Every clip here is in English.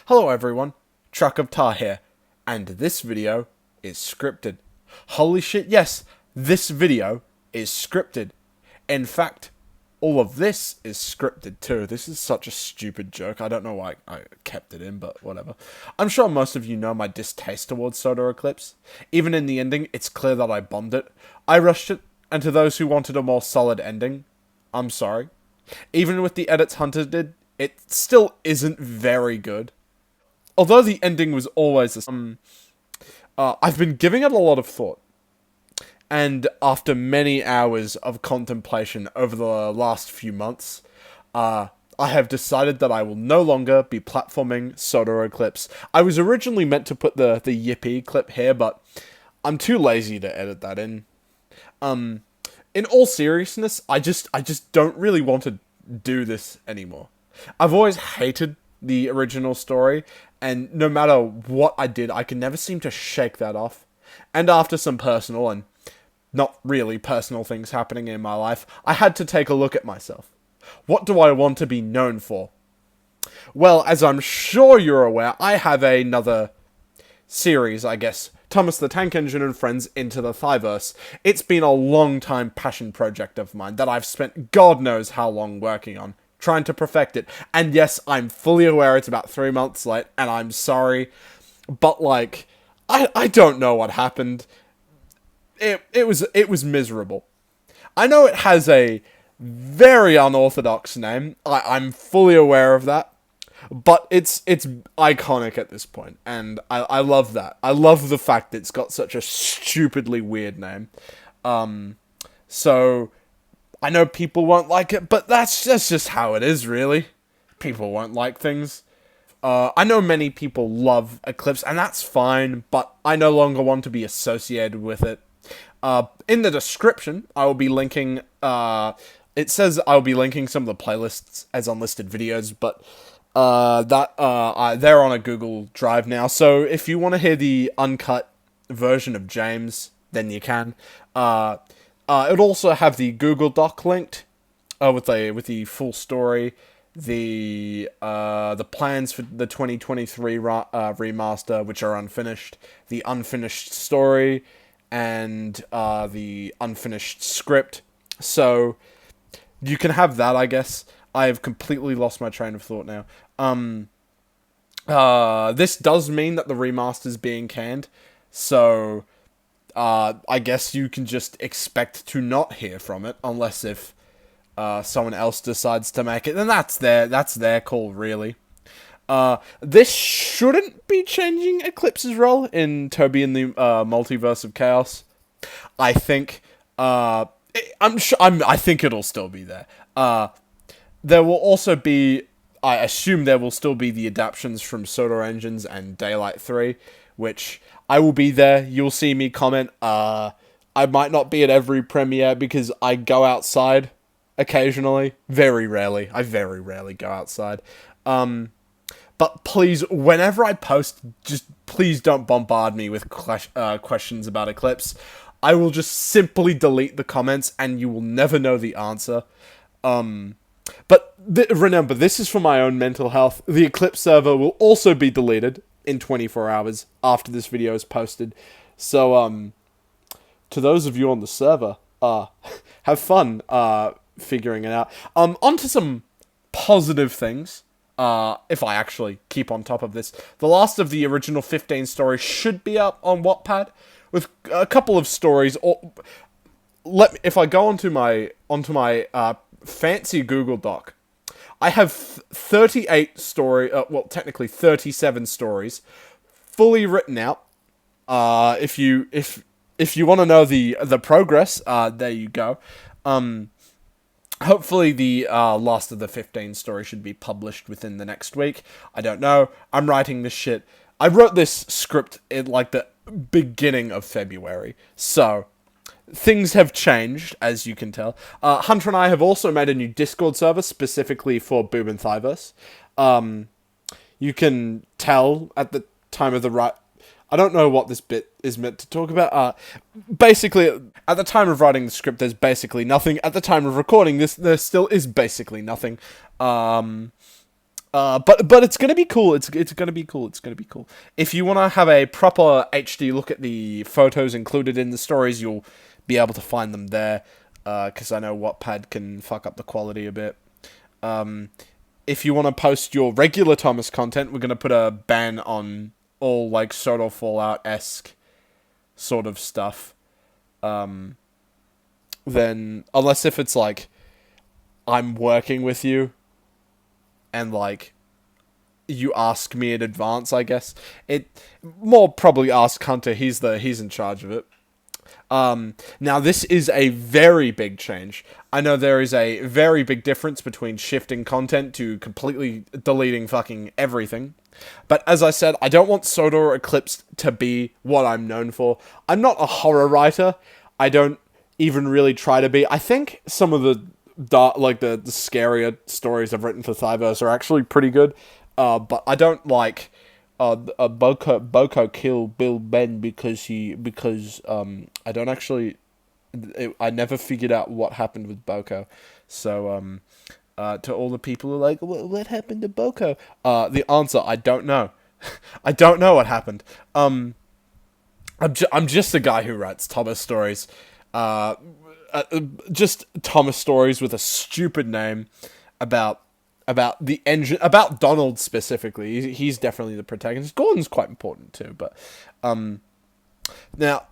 Hello everyone, Truck of Tar here, and this video is scripted. Holy shit, yes, this video is scripted. In fact, all of this is scripted too. This is such a stupid joke. I don't know why I kept it in, but whatever. I'm sure most of you know my distaste towards Sodor Eclipse. Even in the ending, it's clear that I bombed it. I rushed it, and to those who wanted a more solid ending, I'm sorry. Even with the edits Hunter did, it still isn't very good. Although the ending was always the same, I've been giving it a lot of thought. And after many hours of contemplation over the last few months, I have decided that I will no longer be platforming Sodor Eclipse. I was originally meant to put the yippee clip here, but I'm too lazy to edit that in. In all seriousness, I just don't really want to do this anymore. I've always hated the original story, and no matter what I did, I could never seem to shake that off. And after some personal and not really personal things happening in my life, I had to take a look at myself. What do I want to be known for? Well, as I'm sure you're aware, I have another series, I guess, Thomas the Tank Engine and Friends Into the Thyverse. It's been a long time passion project of mine that I've spent God knows how long working on, trying to perfect it. And yes, I'm fully aware it's about 3 months late, and I'm sorry, but like, I don't know what happened. It was miserable. I know it has a very unorthodox name. I'm fully aware of that. But it's iconic at this point, and I love that. I love the fact that it's got such a stupidly weird name. So I know people won't like it, but that's just how it is, really. People won't like things. I know many people love Eclipse, and that's fine, but I no longer want to be associated with it. In the description, I will be linking, it says I'll be linking some of the playlists as unlisted videos, but they're on a Google Drive now, so if you want to hear the uncut version of James, then you can. It'll also have the Google Doc linked, with the full story, the plans for the 2023 remaster, which are unfinished, the unfinished story, and the unfinished script. So you can have that, I guess. I have completely lost my train of thought now. This does mean that the remaster's being canned, so I guess you can just expect to not hear from it, unless if someone else decides to make it, then that's their call, really. This shouldn't be changing Eclipse's role in Toby and the Multiverse of Chaos. I think I think it'll still be there. There will also be, I assume there will still be the adaptions from Sodor Engines and Daylight 3, which I will be there. You'll see me comment. I might not be at every premiere because I go outside occasionally. Very rarely. I very rarely go outside. But please, whenever I post, just please don't bombard me with questions about Eclipse. I will just simply delete the comments and you will never know the answer. But remember, this is for my own mental health. The Eclipse server will also be deleted in 24 hours after this video is posted. So, to those of you on the server, have fun, figuring it out. On to some positive things, if I actually keep on top of this. The last of the original 15 stories should be up on Wattpad, with a couple of stories, if I go onto my fancy Google Doc, I have 38 technically 37 stories fully written out. If you want to know the progress, there you go. Hopefully the last of the 15 stories should be published within the next week. I don't know. I'm writing this shit. I wrote this script in like the beginning of February, so things have changed, as you can tell. Hunter and I have also made a new Discord server specifically for Boob and Thyverse. You can tell at the time of the I don't know what this bit is meant to talk about. Basically, at the time of writing the script, there's basically nothing. At the time of recording this, there still is basically nothing. But it's gonna be cool. It's gonna be cool. It's gonna be cool. If you wanna have a proper HD look at the photos included in the stories, you'll be able to find them there. Because I know Wattpad can fuck up the quality a bit. If you wanna post your regular Thomas content, we're gonna put a ban on all like Sodor Fallout-esque sort of stuff. Then unless if it's like I'm working with you and like you ask me in advance, I guess. It more probably ask Hunter, he's in charge of it. Now this is a very big change. I know there is a very big difference between shifting content to completely deleting fucking everything. But as I said, I don't want Sodor Eclipse to be what I'm known for. I'm not a horror writer. I don't even really try to be. I think some of the the scarier stories I've written for Thyverse are actually pretty good. But I don't like Boko kill Bill Ben because I don't actually I never figured out what happened with Boko. So to all the people who are like, what happened to Boko? The answer, I don't know. I don't know what happened. I'm just a guy who writes Thomas stories. Just Thomas stories with a stupid name about the engine, about Donald specifically. He's definitely the protagonist. Gordon's quite important too, but now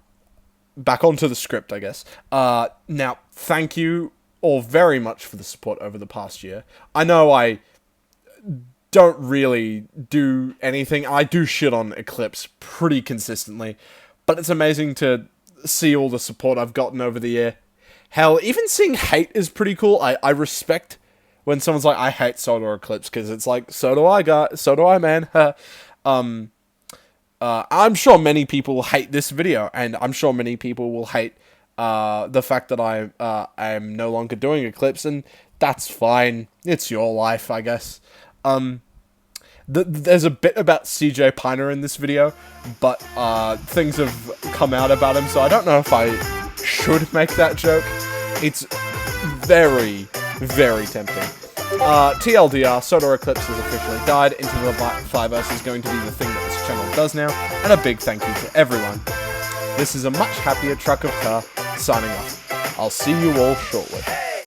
back onto the script, I guess. Now thank you all very much for the support over the past year. I know I don't really do anything. I do shit on Eclipse pretty consistently, but it's amazing to see all the support I've gotten over the year. Hell, even seeing hate is pretty cool. I respect when someone's like, I hate Sodor Eclipse, because it's like, so do I, man. I'm sure many people will hate this video, and I'm sure many people will hate the fact that I am no longer doing Eclipse, and that's fine. It's your life, I guess. There's a bit about CJ Piner in this video, but things have come out about him, so I don't know if I should make that joke. It's very, very tempting. TLDR, Sodor Eclipse has officially died. Into the Flyverse is going to be the thing that this channel does now, and a big thank you to everyone. This is a much happier truck of tar signing off. I'll see you all shortly.